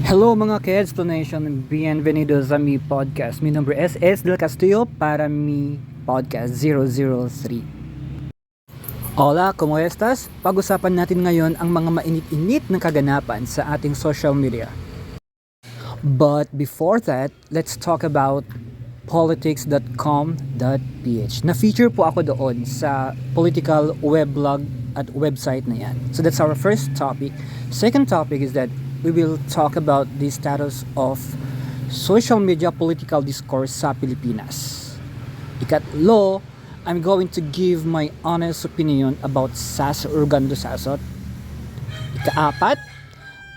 Hello mga ka-explanation, bienvenidos a mi podcast. Mi nombre es Del Castillo para mi podcast 003. Hola, ¿cómo estás? Pag-usapan natin ngayon ang mga mainit-init na kaganapan sa ating social media. But before that, let's talk about politics.com.ph. Na-feature po ako doon sa political weblog at website na yan. So that's our first topic. Second topic is that we will talk about the status of social media political discourse sa Pilipinas. Ikatlo, I'm going to give my honest opinion about SAS Orgando Sasot. Ikaapat,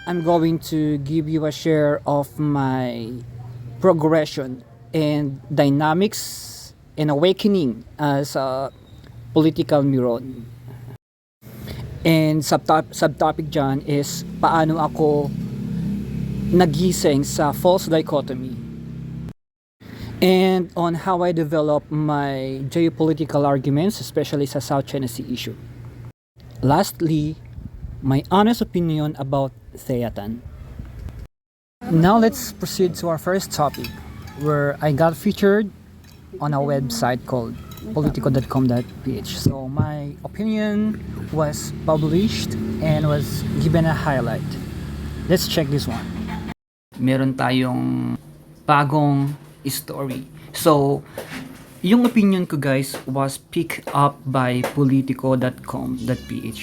I'm going to give you a share of my progression and dynamics and awakening as a political neuron. And subtopic dyan is paano ako nagising sa false dichotomy. And on how I develop my geopolitical arguments, especially sa South China Sea issue. Lastly, my honest opinion about Theatan. Now let's proceed to our first topic, where I got featured on a website called politico.com.ph. So my opinion was published and was given a highlight. Let's check this one. Meron tayong bagong story. So, yung opinion ko guys was picked up by politico.com.ph.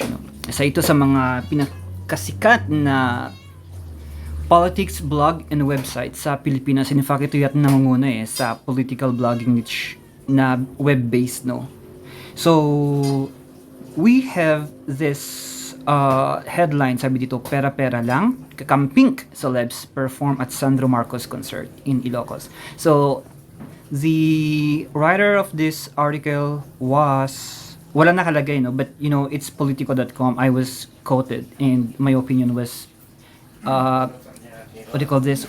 Isa ito sa mga pinakasikat na politics blog and website sa Pilipinas. In fact, ito yata nangunguna sa political blogging niche na web-based, no? So, we have this headline, sabi dito, pera-pera lang, kakamping celebs perform at Sandro Marcos concert in Ilocos. So, the writer of this article was, wala nakalagay, no? But, it's politico.com. I was quoted and my opinion was,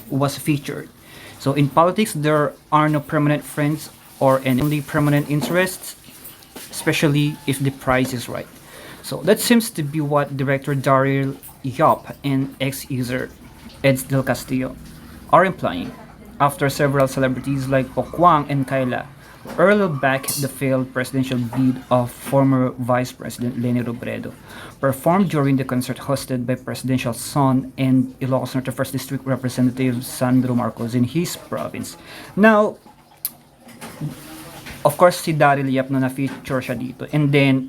was featured. So, in politics, there are no permanent friends or any permanent interests, especially if the price is right. So that seems to be what director Daryl Yop and ex-user Eds Del Castillo are implying after several celebrities like Pokwang and Kayla hurled back the failed presidential bid of former Vice President Leni Robredo, performed during the concert hosted by presidential son and Ilocos Norte 1st District Representative Sandro Marcos in his province. Now, of course, si Daryl Yap na-feature siya dito. And then,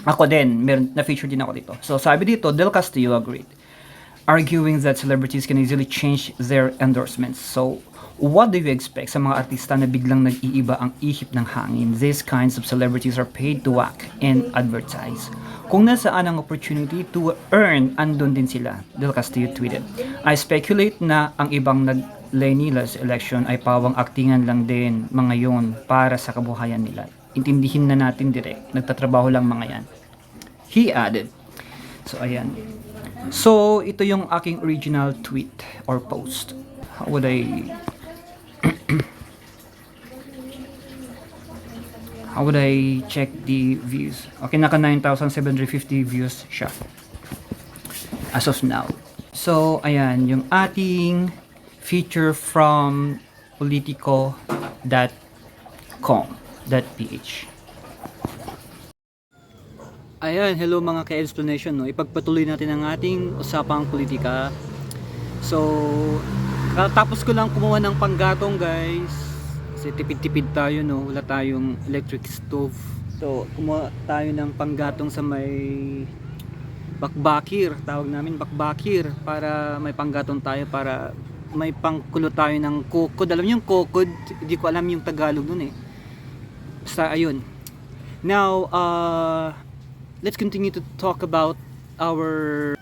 ako din, na-feature din ako dito. So, sabi dito, Del Castillo agreed, arguing that celebrities can easily change their endorsements. So, what do you expect sa mga artista na biglang nag-iiba ang ihip ng hangin? These kinds of celebrities are paid to act and advertise. Kung nasaan ang opportunity to earn, andun din sila, Del Castillo tweeted. I speculate na ang ibang Lenilas election ay pawang aktingan lang din mga yon para sa kabuhayan nila. Intindihin na natin direct, nagtatrabaho lang mga yan. He added. So ayan. So ito yung aking original tweet or post. How would I How would I check the views? Okay, naka 9,750 views siya as of now. So ayan, yung ating feature from politico.com.ph. Ayan, hello mga ka-explanation, no? Ipagpatuloy natin ang ating usapang politika. So, tapos ko lang kumuha ng panggatong guys. Kasi tipid-tipid tayo, no? Wala tayong electric stove. So, kumuha tayo ng panggatong sa may bakbakir, tawag namin bakbakir, para may panggatong tayo, para may pangkulo tayo ng kukod. Alam niyo yung kukod? Hindi ko alam yung Tagalog nun eh. Basta ayun. Now, let's continue to talk about our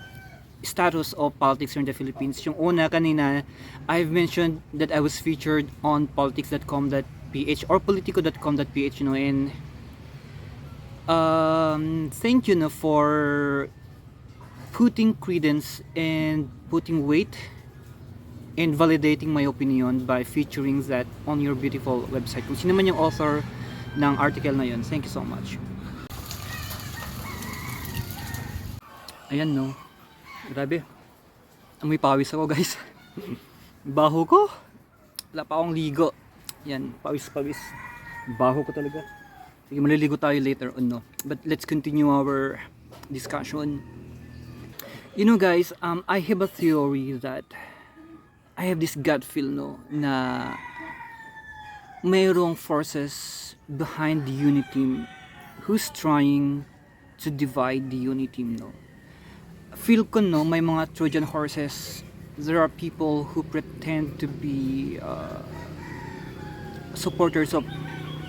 status of politics here in the Philippines. Yung una kanina, I've mentioned that I was featured on politics.com.ph or politico.com.ph, and thank you for putting credence and putting weight and validating my opinion by featuring that on your beautiful website. Kung sino man yung author ng article na yun, thank you so much. Ayan, no? Grabe. Amoy pawis ako, guys. Baho ko. Wala pa akong ligo. Yan, pawis. Baho ko talaga. Sige, maliligo tayo later on, no? But let's continue our discussion. You know guys, I have a theory that I have this gut feel, no, na mayroong forces behind the unity team who's trying to divide the unity team, no. Feel ko, no, may mga Trojan horses. There are people who pretend to be supporters of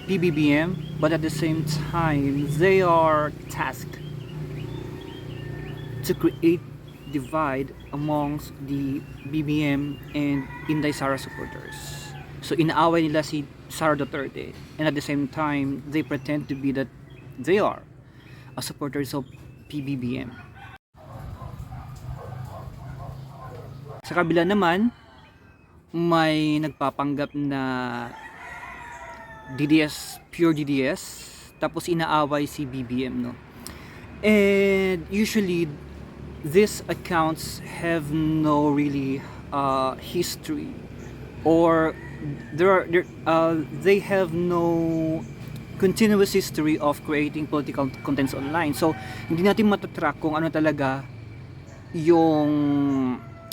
PBBM, but at the same time, they are tasked to create divide amongst the BBM and Inday Sara supporters. So inaaway nila si Sara Duterte, and at the same time, they pretend to be that they are supporters of PBBM. Sa kabila naman, may nagpapanggap na DDS, pure DDS, tapos inaaway si BBM, no. And usually these accounts have no really history, or they have no continuous history of creating political contents online. So hindi natin matatrack kung ano talaga yung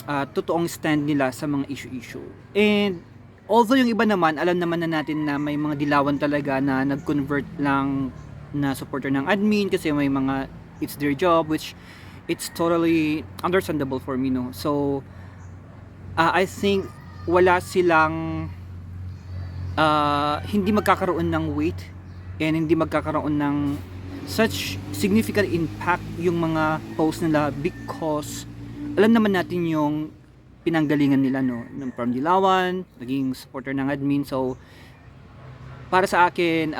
totoong stand nila sa mga issue. And although yung iba naman, alam naman na natin na may mga dilawan talaga na nag-convert lang na supporter ng admin kasi may mga it's their job, which it's totally understandable for me, no. So I think wala silang hindi magkakaroon ng weight and hindi magkakaroon ng such significant impact yung mga post nila because alam naman natin yung pinanggalingan nila, no, ng from Dilawan, naging supporter ng admin. So para sa akin,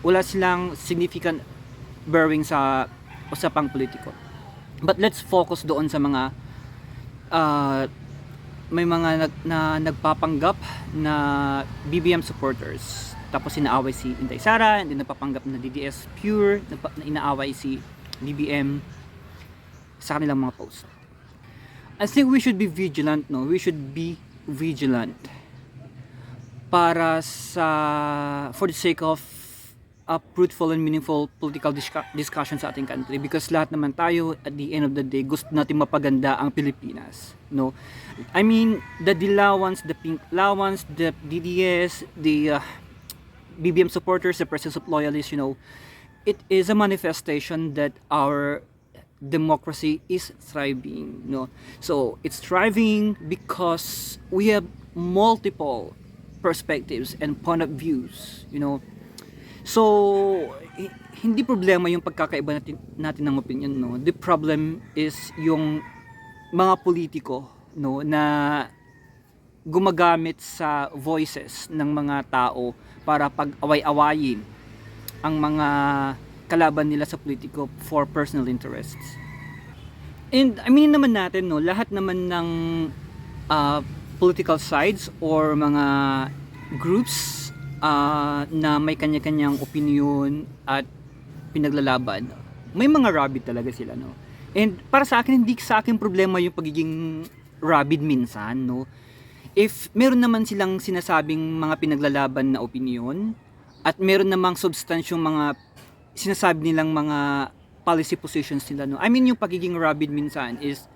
wala silang significant bearing sa usapang politiko. But let's focus doon sa mga may mga nagpapanggap na BBM supporters, tapos inaaway si Inday Sara, and then nagpapanggap na DDS pure, na inaaway si BBM sa kanilang mga posts. I think we should be vigilant, no? We should be vigilant para for the sake of a fruitful and meaningful political discussion sa ating country, because lahat naman tayo at the end of the day gusto natin mapaganda ang Pilipinas, no? I mean, the Dilawans, the Pink Lawans, the DDS, the BBM supporters, the presence of loyalists, you know, it is a manifestation that our democracy is thriving, no. So it's thriving because we have multiple perspectives and point of views, you know. So hindi problema yung pagkakaiba natin ng opinion, no. The problem is yung mga politiko, no, na gumagamit sa voices ng mga tao para pag-away-awayin ang mga kalaban nila sa politiko for personal interests. And aminin naman natin, no, lahat naman ng political sides or mga groups na may kanya-kanyang opinion at pinaglalaban, may mga rabid talaga sila, no. And para sa akin, hindi sa akin problema yung pagiging rabid minsan, no. If meron naman silang sinasabing mga pinaglalaban na opinion at meron namang substansyong mga sinasabi nilang mga policy positions nila, no. I mean, yung pagiging rabid minsan is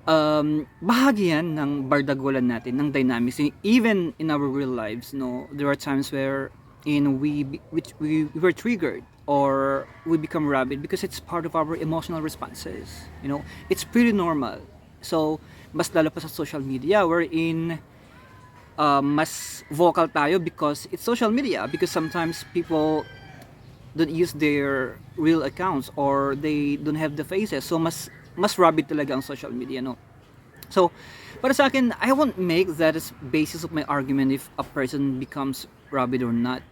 bahagi yan ng bardagulan natin, ng dynamics. Even in our real lives, no, there are times where we were triggered or we become rabid because it's part of our emotional responses, you know. It's pretty normal. So mas lalo pa sa social media wherein mas vocal tayo because it's social media, because sometimes people don't use their real accounts or they don't have the faces, so mas rabid talaga ang social media, no. So para sa akin, I won't make that as basis of my argument if a person becomes rabid or not.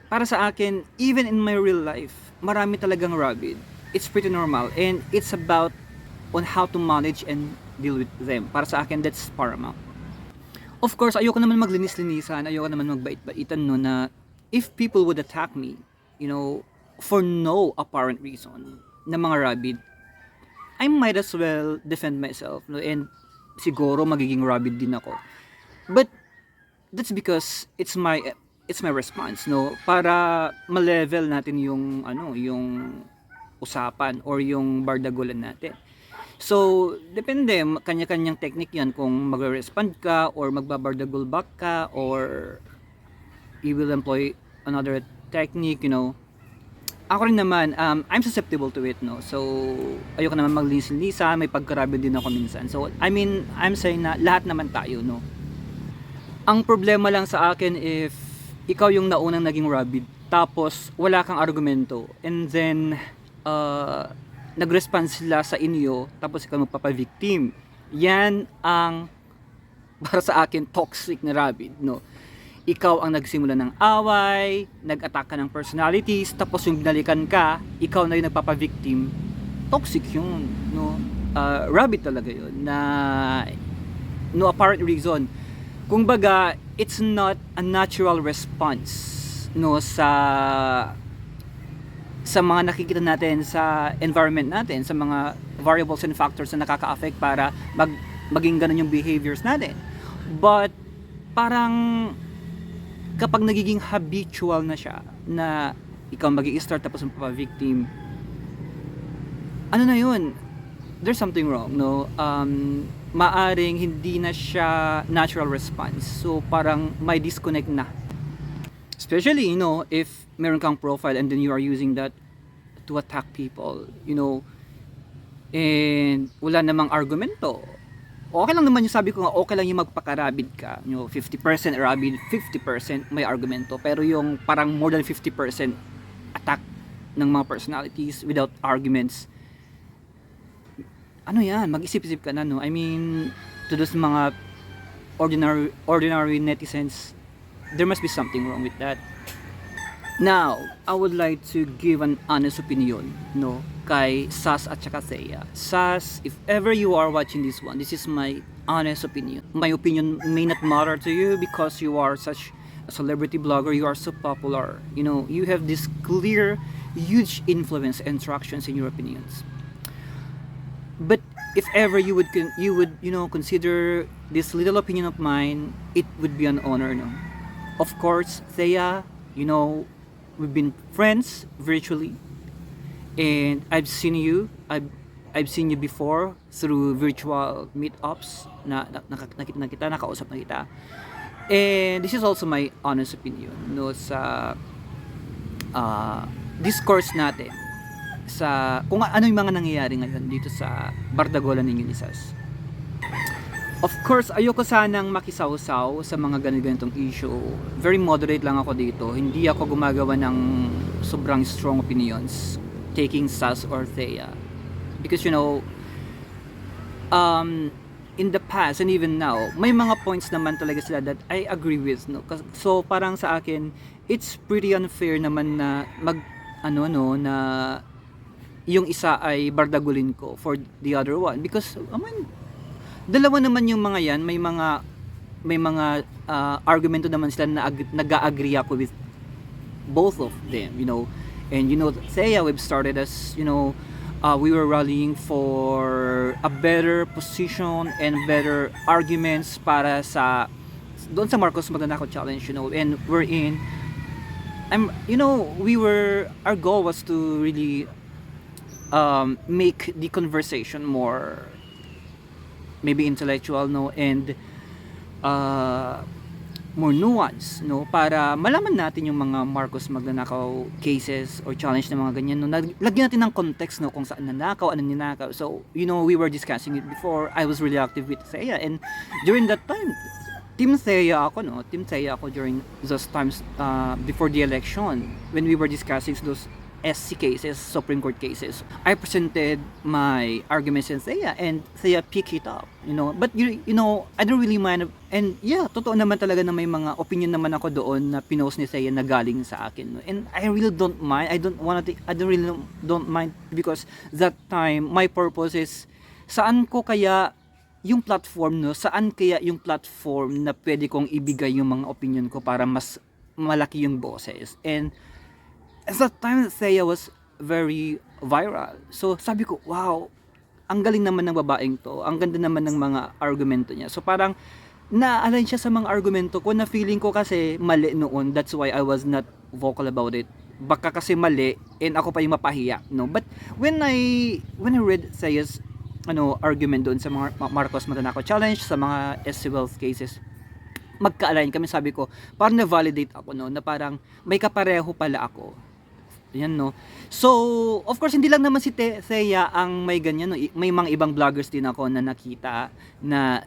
Para sa akin, even in my real life, marami talagang rabid. It's pretty normal and it's about on how to manage and deal with them. Para sa akin, that's paramount. Of course, ayoko naman maglinis-linisan, ayoko naman magbait-baitan, no, na if people would attack me, you know, for no apparent reason, na mga rabid, I might as well defend myself, no, and siguro magiging rabid din ako. But that's because it's my response, no, para ma-level natin yung yung usapan or yung bardagulan natin. So depende, kanya-kanyang technique yan, kung magre-respond ka or magbabardagul back ka or you will employ another technique, Ako rin naman, I'm susceptible to it, no? So, ayoko naman maglisin-lisa, may pagkarabi din ako minsan. So, I mean, I'm saying na lahat naman tayo, no? Ang problema lang sa akin, if ikaw yung naunang naging rabid, tapos wala kang argumento, and then, nag-respond sila sa inyo, tapos ikaw magpapa-victim. Yan ang, para sa akin, toxic na rabid, no? Ikaw ang nagsimula ng away, nag-attack ka ng personalities, tapos yung binalikan ka, ikaw na yung nagpapa-victim. Toxic yun, no? Rabbit talaga yun, na no apparent reason. Kung baga, it's not a natural response, no, sa mga nakikita natin sa environment natin, sa mga variables and factors na nakaka-affect para maging ganun yung behaviors natin. But parang kapag nagiging habitual na siya, na ikaw mag-i-start tapos magpapa-victim, ano na yun? There's something wrong, no? Maaring hindi na siya natural response. So parang may disconnect na. Especially, if meron kang profile and then you are using that to attack people, and wala namang argumento. Okay lang naman yung sabi ko nga, okay lang yung magpakarabid ka. 50% rabid, 50% may argumento. Pero yung parang more than 50% attack ng mga personalities without arguments, ano yan, mag-isip-isip ka na, no? I mean, to those mga ordinary netizens, there must be something wrong with that. Now, I would like to give an honest opinion, no, kay Sas at saka Thea. Sas, if ever you are watching this one, this is my honest opinion. My opinion may not matter to you because you are such a celebrity blogger, you are so popular. You have this clear, huge influence and tractions in your opinions. But if ever you would consider this little opinion of mine, it would be an honor, no? Of course, Thea, we've been friends virtually, and I've seen you before through virtual meetups na nakita na kita, nakausap na kita. And this is also my honest opinion, no, sa discourse natin sa kung ano yung mga nangyayari ngayon dito sa bardagulan ninyo ni Sas. Of course, ayoko sanang makisawsaw sa mga ganitong issue. Very moderate lang ako dito. Hindi ako gumagawa ng sobrang strong opinions taking Sas or Thea. Because in the past and even now, may mga points naman talaga sila that I agree with, no. So parang sa akin, it's pretty unfair naman na na yung isa ay bardagulin ko for the other one, because dalawa naman yung mga yan, may mga argumento naman sila na nag-agree ako with both of them, and Thea, we've started as we were rallying for a better position and better arguments para doon sa Marcos Magnanakaw Challenge, and we're in our goal was to really make the conversation more maybe intellectual, no, and more nuance, no, para malaman natin yung mga Marcos Magnanakaw cases or challenge na mga ganyan, no. Lagyan natin ng context, no, kung saan nanakaw, anong ninakaw. So, we were discussing it before. I was really active with Thea, and during that time, Team Thea ako during those times before the election, when we were discussing those SC cases, Supreme Court cases. I presented my arguments in Thea, and Thea picked it up, But I don't really mind, and yeah, totoo naman talaga na may mga opinion naman ako doon na pinost ni Thea na galing sa akin, no? And I really don't mind. I don't mind, because that time my purpose is saan kaya yung platform na pwede kong ibigay yung mga opinion ko para mas malaki yung boses. And at that time, Thea was very viral. So sabi ko, wow, ang galing naman ng babaeng to, ang ganda naman ng mga argumento niya. So parang na-align siya sa mga argumento ko na feeling ko kasi mali noon. That's why I was not vocal about it. Baka kasi mali and ako pa yung mapahiya, no? But when I read Thea's argument doon sa mga Marcos Matanako challenge, sa mga SC Wealth cases, magka-align kami. Sabi ko, parang na-validate ako, no, na parang may kapareho pala ako. Yan, no. So, of course, hindi lang naman si Thea ang may ganyan, no. May mga ibang vloggers din ako na nakita na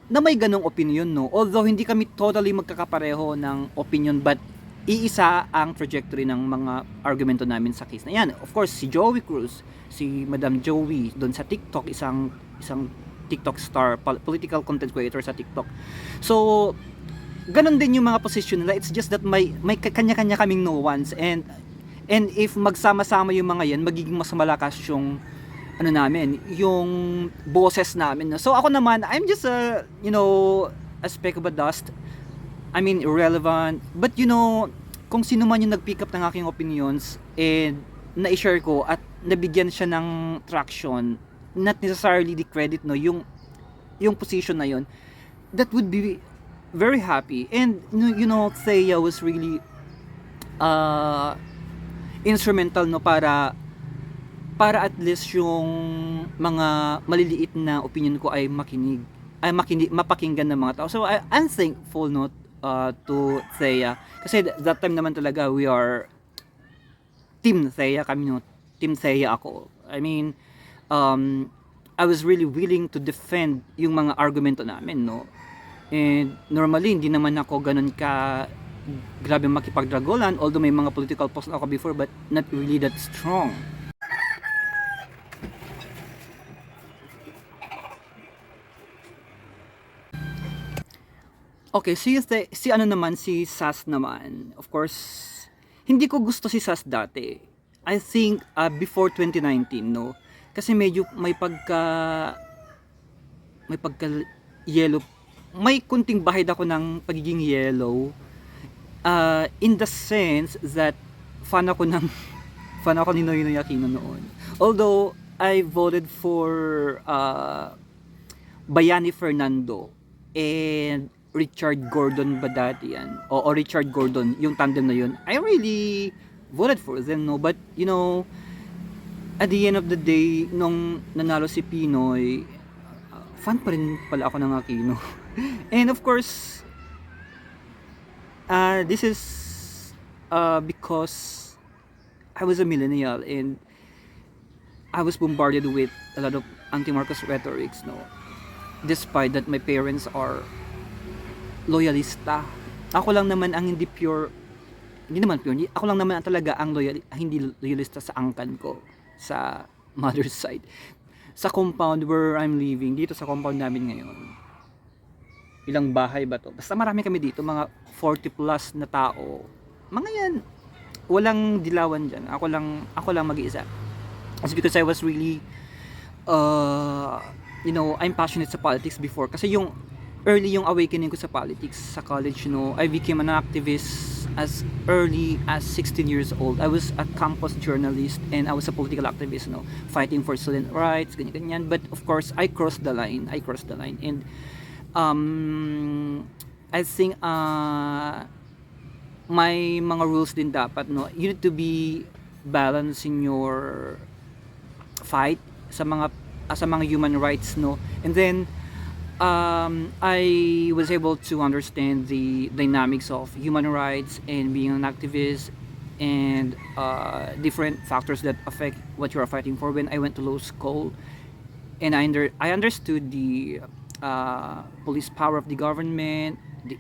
may ganong opinion, no. Although hindi kami totally magkakapareho ng opinion, but iisa ang trajectory ng mga argumento namin sa case na yan. Of course, si Joey Cruz, si Madam Joey doon sa TikTok, isang TikTok star, political content creator sa TikTok. So, ganon din yung mga position nila. It's just that may kanya-kanya kaming nuance, and if magsama-sama yung mga yan, magiging mas malakas yung namin, yung boses namin. So ako naman, I'm just a speck of a dust. I mean, irrelevant. But kung sino man yung nag-pick up ng aking opinions and na-share ko at nabigyan siya ng traction, not necessarily the credit, no, yung position na yun, that would be very happy. And Thea was really instrumental, no, para at least yung mga maliliit na opinion ko ay mapakinggan ng mga tao. So I'm thankful, no, to Thea, kasi that time naman talaga we are team Thea kami, no, team Thea ako. I mean, I was really willing to defend yung mga argumento namin, no. And normally hindi naman ako ganun ka grabe makipagdragolan, although may mga political posts ako before, but not really that strong. Okay, si Sas naman, of course, hindi ko gusto si Sas dati. I think before 2019, no, kasi medyo may pagka yellow, may kunting bahid ako ng pagiging yellow, in the sense that fan ako ni Noynoy Aquino noon. Although I voted for Bayani Fernando and Richard Gordon ba dati yan? O Richard Gordon, yung tandem na yun. I really voted for them, no? But, at the end of the day, nung nanalo si Pinoy, fan pa rin pala ako ng Aquino. And of course, this is because I was a millennial and I was bombarded with a lot of anti-Marcos rhetorics, no? Despite that my parents are loyalista. Ako lang naman ang hindi naman pure, ako lang naman talaga ang hindi loyalista sa angkan ko, sa mother's side. Sa compound where I'm living, dito sa compound namin ngayon, ilang bahay ba to? Basta marami kami dito, mga 40 plus na tao. Mga yan, walang dilawan dyan. Ako lang mag-iisa. It's because I was really, I'm passionate sa politics before. Kasi yung awakening ko sa politics sa college, I became an activist as early as 16 years old. I was a campus journalist and I was a political activist, fighting for student rights, ganyan. But of course, I crossed the line. And I think may mga rules din dapat, you need to be balanced in your fight sa mga human rights, and then I was able to understand the dynamics of human rights and being an activist and different factors that affect what you are fighting for. When I went to law school, and I understood the police power of the government, the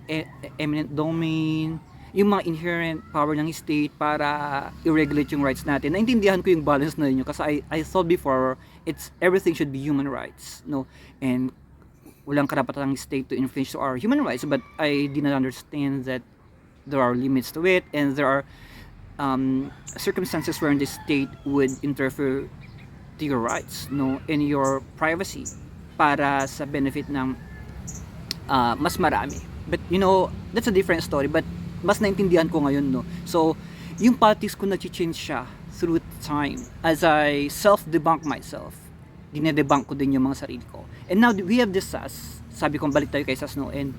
eminent domain, yung mga inherent power ng state para i-regulate yung rights natin. Naintindihan ko yung balance na yun kasi I thought before everything should be human rights, and walang karapatan ng state to infringe our human rights, but I did not understand that there are limits to it and there are circumstances where the state would interfere to your rights, and your privacy para sa benefit ng mas marami. But that's a different story, but mas naintindihan ko ngayon, So yung politics ko nag-change siya through time as I self-debunk myself. dinedebunk ko din yung mga sarili ko. And now we have this Sas. Sabi ko balik tayo kay Sas no, and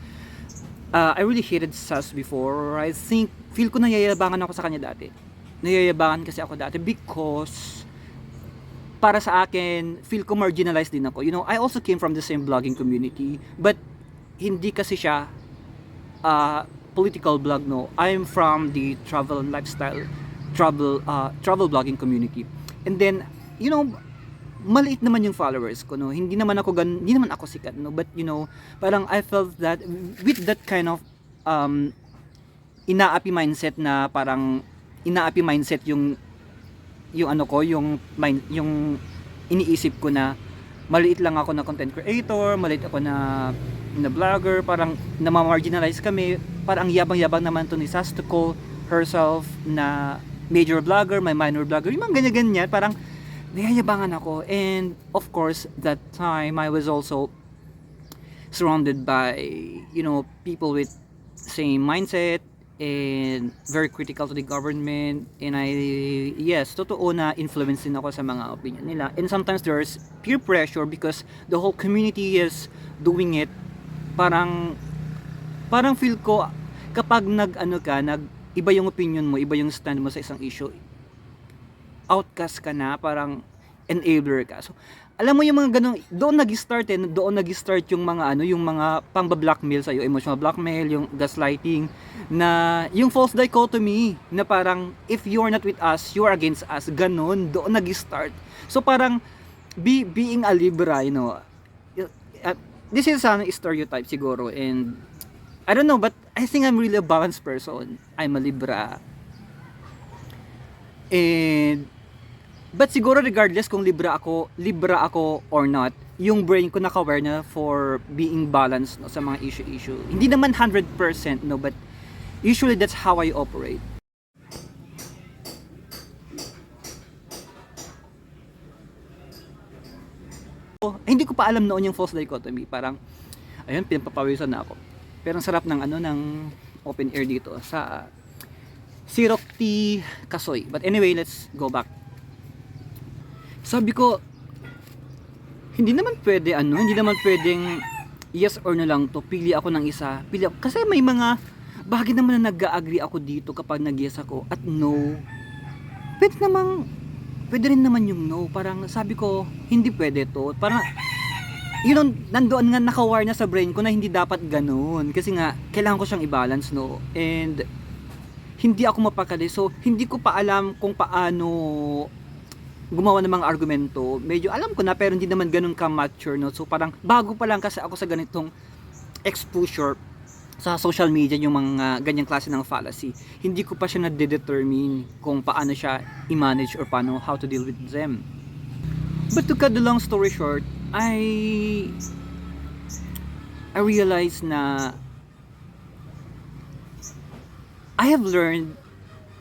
I really hated Sas before. I think feel ko nayayabangan ako sa kanya dati. Nayayabangan kasi ako dati because para sa akin, feel ko marginalized din ako. You know, I also came from the same blogging community, but hindi kasi siya political blog, no. I'm from the travel and lifestyle travel blogging community. And then, you know, maliit naman yung followers ko, no. Hindi naman ako sikat, no. But you know, parang I felt that with that kind of inaapi mindset na parang inaapi mindset yung ano ko, yung iniisip ko na maliit lang ako na content creator, maliit ako na vlogger, parang namamarginalize kami, parang yabang-yabang naman to ni Sas to call herself na major vlogger, may minor vlogger, yung mga ganyan-ganyan, parang nayayabangan ako. And of course, that time I was also surrounded by, you know, people with same mindset and very critical to the government, and yes, totoo na influence din ako sa mga opinion nila, and sometimes there's peer pressure because the whole community is doing it. Parang feel ko kapag iba yung opinion mo, iba yung stand mo sa isang issue, outcast ka na, parang enabler ka. So alam mo yung mga ganong, doon nag-start yung mga yung mga pang-blackmail sa iyo, emotional blackmail, yung gaslighting, na yung false dichotomy na parang if you are not with us, you are against us, ganon, doon nag-start. So parang being a Libra, you know, this is an stereotype siguro, and I don't know, but I think I'm really a balanced person. I'm a Libra. But siguro regardless kung Libra ako or not, yung brain ko naka-aware na for being balanced, no, sa mga issue. Hindi naman 100%, no, but usually that's how I operate. Hindi ko pa alam noon yung false dichotomy. Parang ayun, pinapapawisan na ako. Pero ang sarap ng ng open air dito sa Sirok Tea Kasoy. But anyway, let's go back. Sabi ko, hindi naman pwedeng yes or no lang to, pili ako ng isa, kasi may mga bagay naman na nag-agree ako dito kapag nag-yes ako, at no, pwede rin naman yung no. Parang sabi ko, hindi pwede to, parang yun, nandoon nga, naka-wire na sa brain ko na hindi dapat ganun, kasi nga kailangan ko siyang i-balance, no, and hindi ako mapakali. So hindi ko pa alam kung paano gumawa ng mga argumento. Medyo alam ko na, pero hindi naman ganun ka-mature, no? So parang bago pa lang kasi ako sa ganitong exposure sa social media, yung mga ganyang klase ng fallacy. Hindi ko pa siya na-determine kung paano siya i-manage or paano, how to deal with them. But to cut the long story short, I realized na I have learned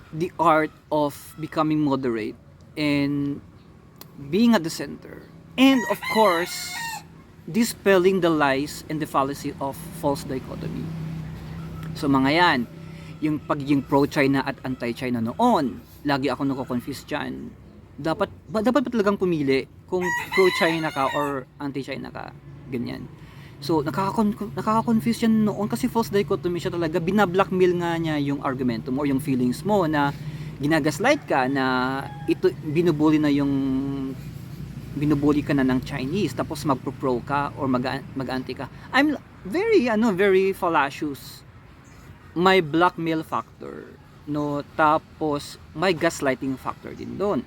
the art of becoming moderate and being at the center, and of course dispelling the lies and the fallacy of false dichotomy. So mga yan, yung pagiging pro-China at anti-China noon, lagi ako nako-confuse dyan. Dapat ba talagang pumili kung pro-China ka or anti-China ka, ganyan. So nakaka-confuse yan noon kasi false dichotomy siya talaga. Binablackmail nga niya yung argumento mo or yung feelings mo, na ginagaslight ka na ito, binubuli ka na ng Chinese, tapos magpro-pro ka or mag-anti ka. I'm very fallacious. May blackmail factor, no, tapos may gaslighting factor din doon.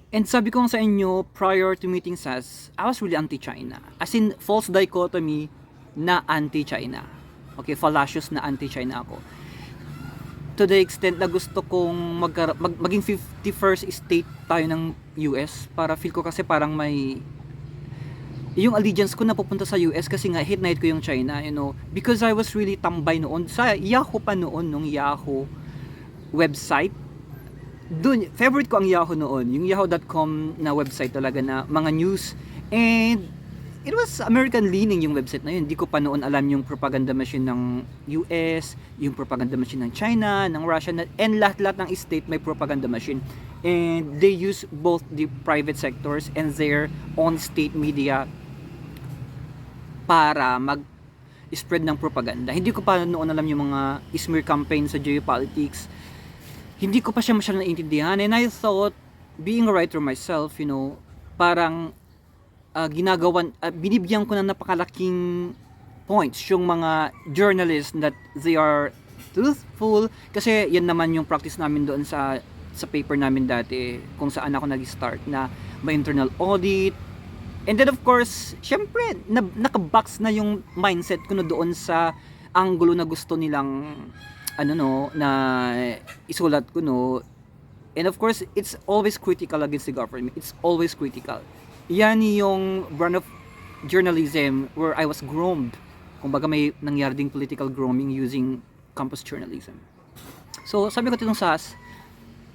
And sabi ko sa inyo, prior to meeting Sas, I was really anti-China. As in, false dichotomy na anti-China. Okay, fallacious na anti-China ako. To the extent na gusto kong maging 51st state tayo ng US, para feel ko kasi parang may yung allegiance ko na pupunta sa US, kasi nga hate na hate ko yung China, you know, because I was really tambay noon sa Yahoo pa noon, nung Yahoo website. Doon, favorite ko ang Yahoo noon, yung yahoo.com na website talaga na mga news, and it was American leaning yung website na yun. Hindi ko pa noon alam yung propaganda machine ng US, yung propaganda machine ng China, ng Russia, and lahat-lahat ng state may propaganda machine. and they use both the private sectors and their own state media para mag-spread ng propaganda. Hindi ko pa noon alam yung mga smear campaign sa geopolitics. Hindi ko pa siya masyadong naiintindihan, and I thought, being a writer myself, parang binibigyan ko ng napakalaking points yung mga journalists that they are truthful, kasi yan naman yung practice namin doon sa paper namin dati, kung saan ako nag-start na may internal audit. And then of course, syempre nakabox na yung mindset ko na doon sa angulo na gusto nilang na isulat ko, no. And of course, it's always critical against the government. It's always critical. Yan yung brand of journalism where I was groomed. Kumbaga may nangyari ding political grooming using campus journalism. So sabi ko itong SAS,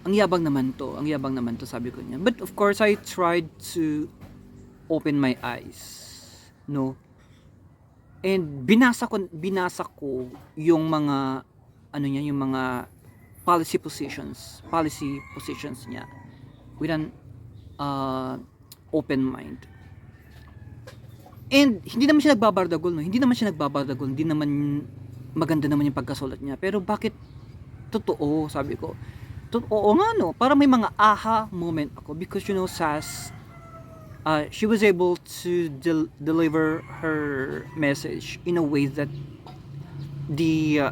ang yabang naman to, sabi ko niya. But of course, I tried to open my eyes, no. And binasa ko yung mga yung mga policy positions niya with an open mind. And hindi naman siya nagbabardagol, no? Hindi naman maganda naman yung pagkasulat niya. Pero bakit totoo, sabi ko. Oo nga, no? Para may mga aha moment ako, because SAS, she was able to deliver her message in a way that the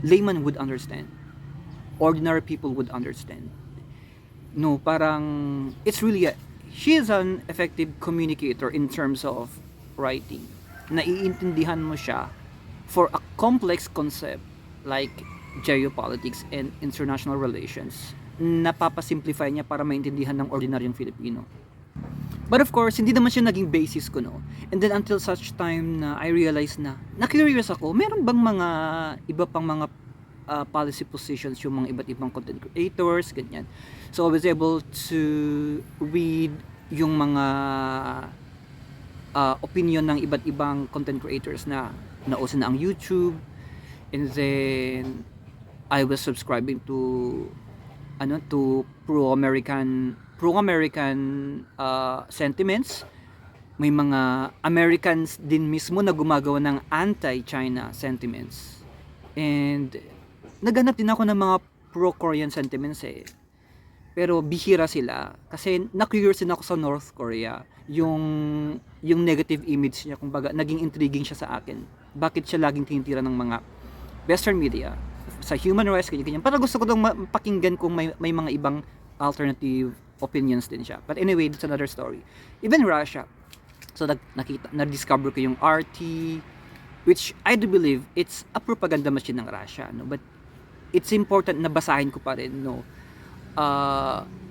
layman would understand, ordinary people would understand. No, parang she is an effective communicator in terms of writing. Naiintindihan mo siya for a complex concept like geopolitics and international relations. Napapasimplify niya para maintindihan ng ordinaryong Filipino. But of course, hindi naman siya naging basis ko, no. And then until such time na I realized na-curious ako, meron bang mga iba pang mga policy positions yung mga iba't ibang content creators, ganyan. So I was able to read yung mga opinion ng iba't ibang content creators na nauso na ang YouTube, and then I was subscribing to pro-American sentiments. May mga Americans din mismo na gumagawa ng anti-China sentiments. And naghanap din ako ng mga pro-Korean sentiments Pero bihira sila kasi na-curious din ako sa North Korea. Yung negative image niya, kumbaga naging intriguing siya sa akin. Bakit siya laging tinitira ng mga Western media sa human rights, ganyan. Para gusto ko dong pakinggan kung may mga ibang alternative opinions din siya. But anyway, that's another story. Even Russia. So na-discover ko yung RT, which I do believe it's a propaganda machine ng Russia, no? But it's important na basahin ko pa rin, no.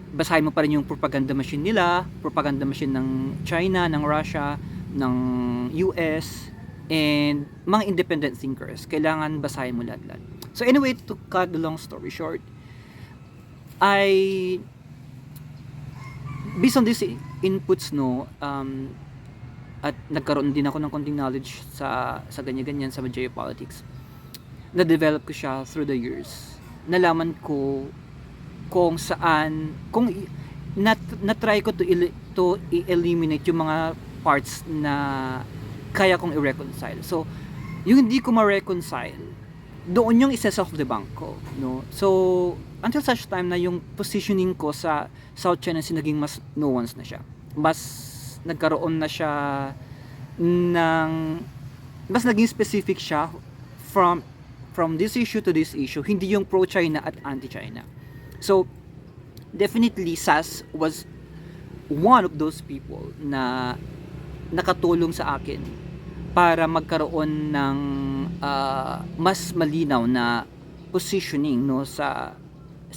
Basahin mo pa rin yung propaganda machine nila, propaganda machine ng China, ng Russia, ng US, and mga independent thinkers. Kailangan basahin mo lahat-lahat. So anyway, to cut the long story short, based on these inputs, no, at nagkaroon din ako ng konting knowledge sa ganyan-ganyan sa geopolitics. Na-develop ko siya through the years. Nalaman ko kung saan, na-try ko to eliminate yung mga parts na kaya kong i-reconcile. So, yung hindi ko ma-reconcile, doon yung isa-off the bank ko, no? So, until such time na yung positioning ko sa South China Sea naging mas nuanced na siya. Mas nagkaroon na siya mas naging specific siya from this issue to this issue, hindi yung pro-China at anti-China. So definitely SAS was one of those people na nakatulong sa akin para magkaroon ng mas malinaw na positioning, no, sa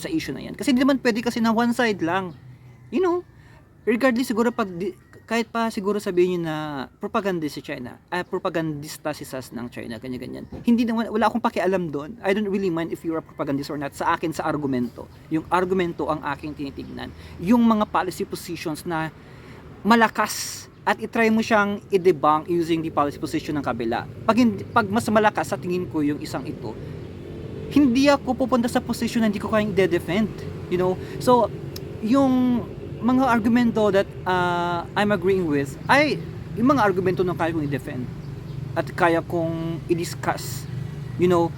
issue na yan. Kasi hindi naman pwede kasi na one side lang, regardless siguro kahit pa siguro sabihin niyo na propagandist si China, propagandista si SAS ng China, ganyan-ganyan. Hindi naman, wala akong pakialam doon. I don't really mind if you're a propagandist or not. Sa akin, sa argumento. Yung argumento ang aking tinitignan. Yung mga policy positions na malakas at itry mo siyang i-debunk using the policy position ng kabila. Pag mas malakas sa tingin ko yung isang ito, hindi ako pupunta sa position na hindi ko kayang i-defend. You know? So, yung mga argumento that I'm agreeing with, yung mga argumento na kaya kong i-defend at kaya kong i-discuss, you know,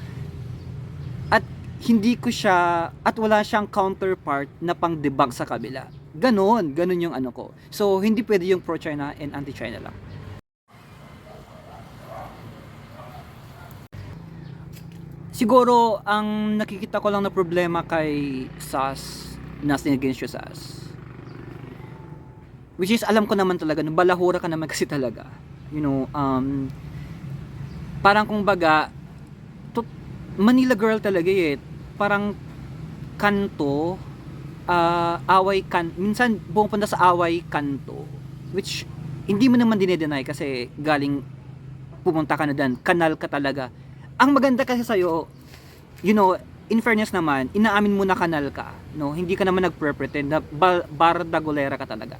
at hindi ko siya, at wala siyang counterpart na pang-debug sa kabila. Ganon yung ano ko. So, hindi pwede yung pro-China and anti-China lang. Siguro, ang nakikita ko lang na problema kay SAS, nothing against you SAS, which is alam ko naman talaga, balahura ka naman kasi talaga. You know, parang kung baga, Manila girl talaga eh. Parang kanto, minsan pupunta sa away kanto, which hindi mo naman dinedenay kasi galing pumunta ka na dyan, kanal ka talaga. Ang maganda kasi sa'yo, you know, in fairness naman, inaamin mo na kanal ka, no? Hindi ka naman nagpre-pretend na bardagolera ka talaga.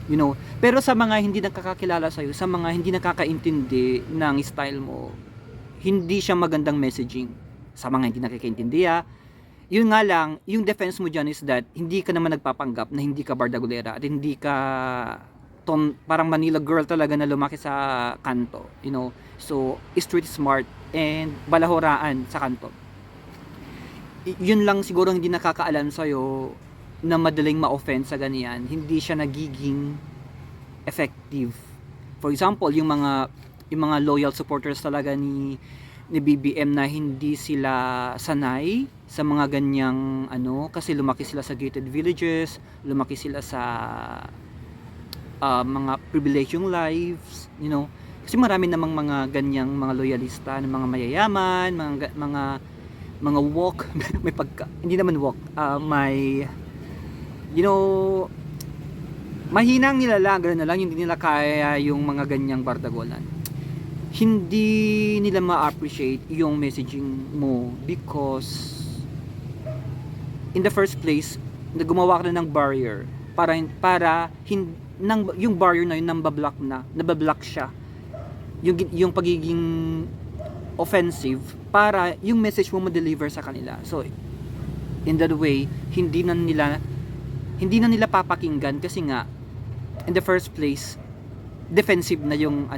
You know, pero sa mga hindi nakakakilala sa'yo, sa mga hindi nakakaintindi ng style mo, hindi siya magandang messaging. Sa mga hindi nakakaintindi, yun nga lang, yung defense mo dyan is that hindi ka naman nagpapanggap na hindi ka bardagolera at hindi ka parang Manila girl talaga na lumaki sa kanto, you know. So, street smart and balahoraan sa kanto. Yun lang siguro hindi nakakaalam sa'yo na madaling ma-offend sa ganyan. Hindi siya nagiging effective. For example, yung mga loyal supporters talaga ni BBM na hindi sila sanay sa mga ganyang kasi lumaki sila sa gated villages, lumaki sila sa mga privileged lives, you know. Kasi marami namang mga ganyang mga loyalista ng mga mayayaman, mga woke, may hindi naman woke, may, you know, mahinang nila lang, gano'n na lang, hindi nila kaya yung mga ganyang bardagolan. Hindi nila ma-appreciate yung messaging mo because in the first place, gumawa ka na ng barrier para yung barrier na yun nabablock siya. Yung pagiging offensive para yung message mo ma-deliver sa kanila. So in that way, hindi na nila papakinggan kasi nga in the first place defensive na yung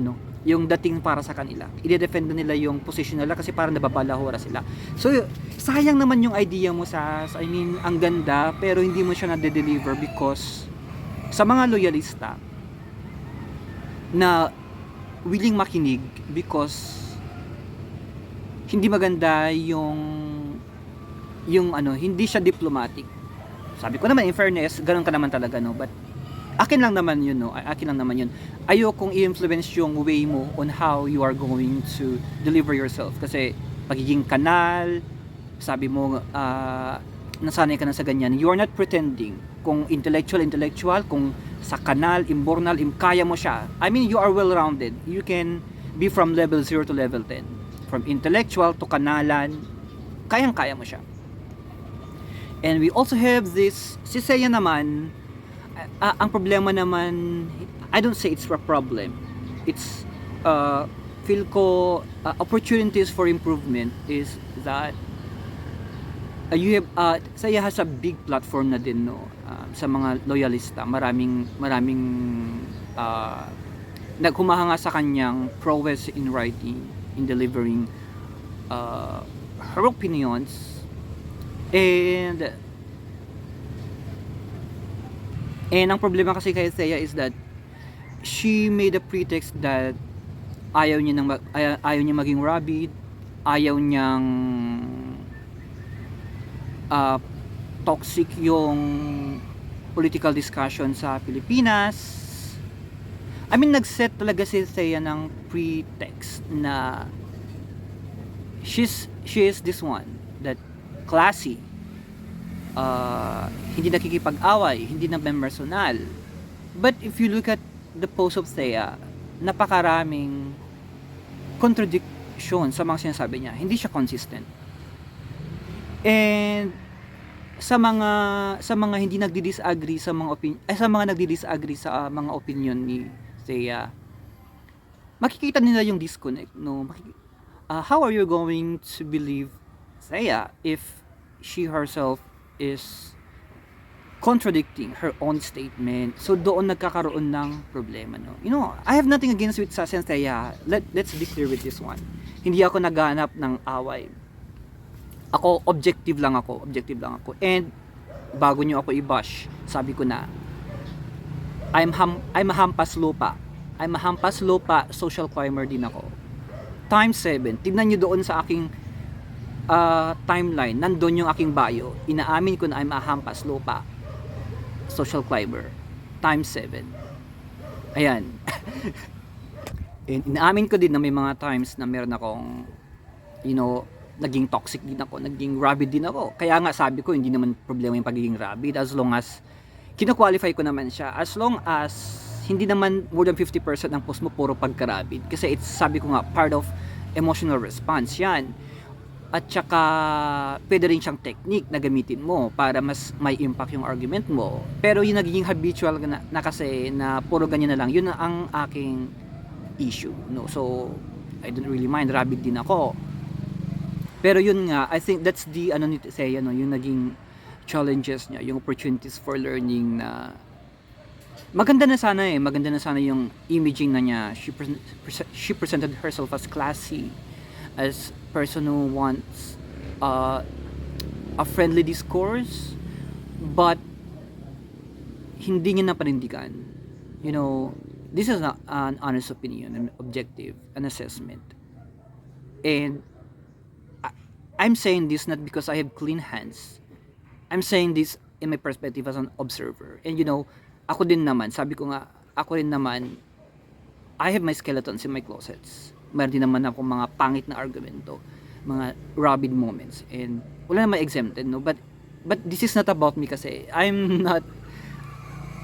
dating para sa kanila. I-defend na nila yung position nila kasi parang nababalahura sila. So sayang naman yung idea mo I mean, ang ganda pero hindi mo siya na-deliver because sa mga loyalista na willing makinig because hindi maganda yung hindi siya diplomatic. Sabi ko naman in fairness, ganun ka naman talaga, no? But akin lang naman yun, no? Akin lang naman yun. Ayokong i-influence yung way mo on how you are going to deliver yourself. Kasi pagiging kanal, sabi mo, nasanay ka na sa ganyan. You are not pretending. Kung intellectual, kung sa kanal, imbornal, kaya mo siya. I mean, you are well-rounded. You can be from level 0 to level 10. From intellectual to kanalan, kayang-kaya mo siya. And we also have this, si Seiya naman, ang problema naman, I don't say it's a problem. It's, feel ko, opportunities for improvement is that you have, Seiya has a big platform na din, no? Sa mga loyalista, maraming naghumahanga sa kanyang prowess in writing, in delivering her opinions, and ang problema kasi kay Seiya is that she made a pretext that ayaw niya maging rabid, ayaw niyang toxic yung political discussion sa Pilipinas. I mean, nag-set talaga si Seiya ng pretext na she is this one that classy, hindi nakikipag-away, hindi na personal. But if you look at the post of Seiya, napakaraming contradiction sa mga sinasabi niya. Hindi siya consistent. And sa mga hindi nagdi-disagree sa mga nagdi-disagree sa mga opinion ni Seiya, makikita nila yung disconnect, no? How are you going to believe Seiya if she herself is contradicting her own statement. So doon nagkakaroon ng problema, no. You know, I have nothing against with Sas and Thea. Let's be clear with this one. Hindi ako naghahanap ng away. Ako objective lang ako. And bago nyo ako i-bash, sabi ko na I'm a hampas lupa. Social climber din ako. Times 7. Tignan nyo doon sa aking timeline. Nandun yung aking bio. Inaamin ko na I'm a hampas lupa social climber. Times 7. Ayan. And inaamin ko din na may mga times na meron akong, you know, naging toxic din ako, naging rabid din ako. Kaya nga sabi ko, hindi naman problema yung pagiging rabid as long as kino-qualify ko naman siya. As long as hindi naman more than 50% ng post mo puro pagkarabid. Kasi it's, sabi ko nga, part of emotional response yan. At saka pwede rin siyang technique na gamitin mo para mas may impact yung argument mo. Pero yung nagiging habitual na kasi na puro ganyan na lang, yun ang aking issue, no. So I don't really mind, rabid din ako. Pero yun nga, I think that's the ano ni Thea, no, yung naging challenges niya, yung opportunities for learning na maganda na sana yung imaging na niya. She presented herself as classy, as person who wants a friendly discourse, but hindi niya napanindigan. You know, this is not an honest opinion, an objective, an assessment. And I'm saying this not because I have clean hands. I'm saying this in my perspective as an observer. And you know, ako din naman, sabi ko nga, ako rin naman, I have my skeletons in my closets. Meron din naman ako mga pangit na argumento, mga rabid moments, and wala naman exempted, no. But this is not about me kasi I'm not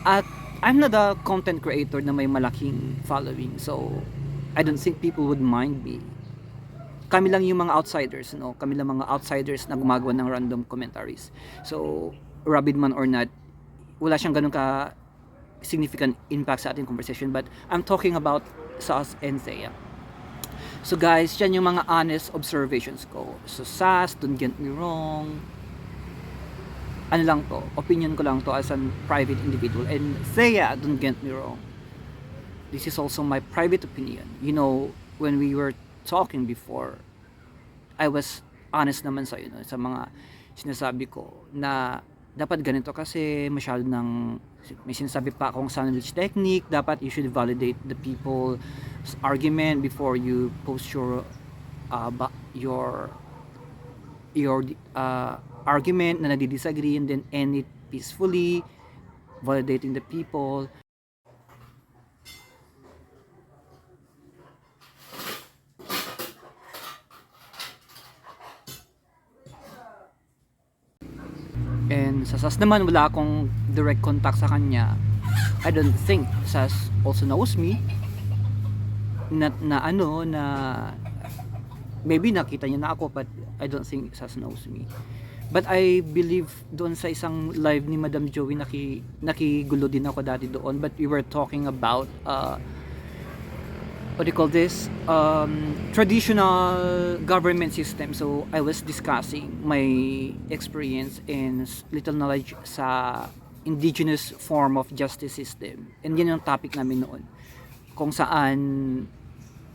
a content creator na may malaking following, so I don't think people would mind me. Kami lang yung mga outsiders, no. Kami lang mga outsiders na gumagawa ng random commentaries. So rabid man or not, wala siyang ganun ka significant impact sa ating conversation. But I'm talking about Sas and Thea. So guys, yan yung mga honest observations ko. So Sas, don't get me wrong, ano lang to, opinion ko lang to as a private individual. And Thea, don't get me wrong, this is also my private opinion. You know, when we were talking before, I was honest naman sa no, sa mga sinasabi ko na dapat ganito kasi masyado ng may sinasabi pa akong sandwich technique, dapat you should validate the people's argument before you post your argument na nadi-disagree, and then end it peacefully, validating the people. And sa Sas naman, wala akong direct contact sa kanya. I don't think Sas also knows me. Na maybe nakita niya na ako, but I don't think Sas knows me. But I believe doon sa isang live ni Madam Joey, nakigulo din ako dati doon, but we were talking about what do you call this, traditional government system. So I was discussing my experience and little knowledge sa indigenous form of justice system, and yun yung topic namin noon, kung saan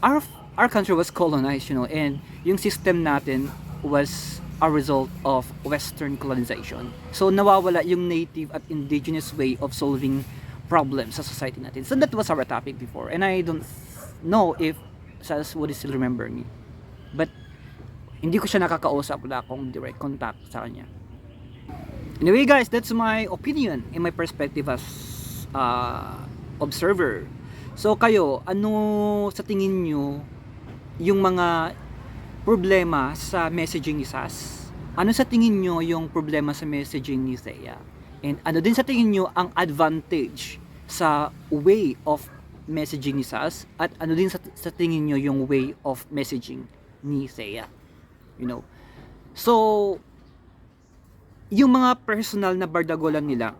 our country was colonized, you know, and yung system natin was a result of Western colonization. So nawawala yung native at indigenous way of solving problems sa society natin. So that was our topic before, and I don't know if Sas would still remember me, but hindi ko siya nakakausap, wala akong direct contact sa kanya. Anyway guys, that's my opinion and my perspective as observer. So kayo, ano sa tingin nyo yung mga problema sa messaging ni Sas? Ano sa tingin nyo yung problema sa messaging ni Thea? And ano din sa tingin nyo ang advantage sa way of messaging ni Sas, at ano din sa tingin nyo yung way of messaging ni Thea, you know. So yung mga personal na bardagulan nila,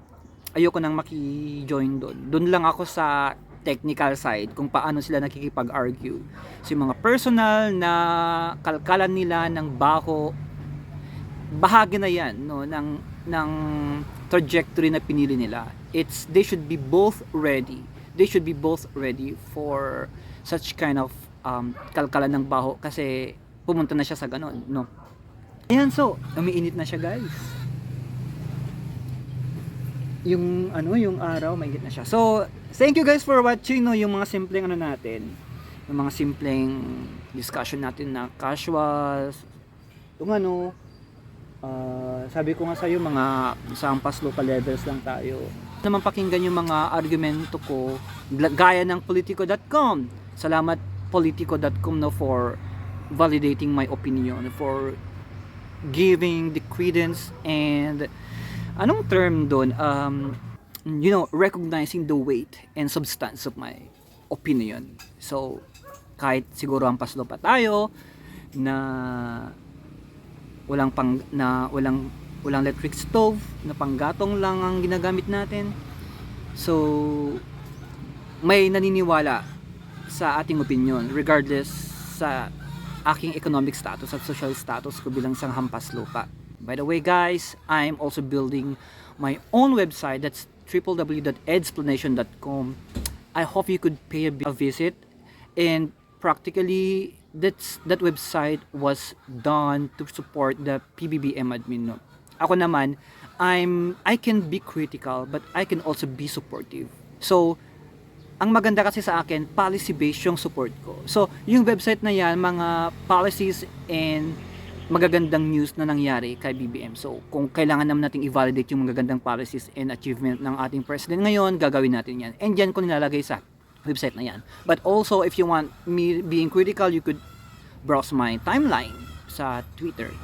ayoko nang maki-join doon lang ako sa technical side kung paano sila nakikipag-argue. So yung mga personal na kalkalan nila ng baho, bahagi na yan, no, ng trajectory na pinili nila. They should be both ready. They should be both ready for such kind of kalkalan ng baho kasi pumunta na siya sa ganon, no? Ayan, so umiinit na siya, guys. Yung araw, mainit na siya. So, thank you guys for watching, no, yung mga simpleng natin. Yung mga simpleng discussion natin na casual. Yung sabi ko nga sa iyo, mga sampas local levels lang tayo. Naman pakinggan yung mga argumento ko gaya ng politico.com. Salamat politico.com, no, for validating my opinion, for giving the credence and anong term doon, recognizing the weight and substance of my opinion. So kahit siguro ang paslo pa tayo na walang electric stove, na panggatong lang ang ginagamit natin, so may naniniwala sa ating opinion regardless sa aking economic status at social status ko bilang isang hampas lupa. By the way, guys, I'm also building my own website. That's www.edsplanation.com. I hope you could pay a visit. And practically, that website was done to support the PBBM admin. No? Ako naman, I can be critical, but I can also be supportive. So, ang maganda kasi sa akin, policy-based yung support ko. So, yung website na yan, mga policies and magagandang news na nangyari kay BBM. So, kung kailangan naman nating i-validate yung magagandang policies and achievement ng ating president ngayon, gagawin natin yan. And yan ko nilalagay sa website na yan. But also, if you want me being critical, you could browse my timeline sa Twitter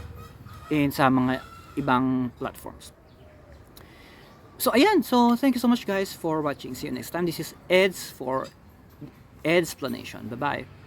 and sa mga ibang platforms. So, ayan. So, thank you so much, guys, for watching. See you next time. This is Eds for Edsplanation. Bye-bye.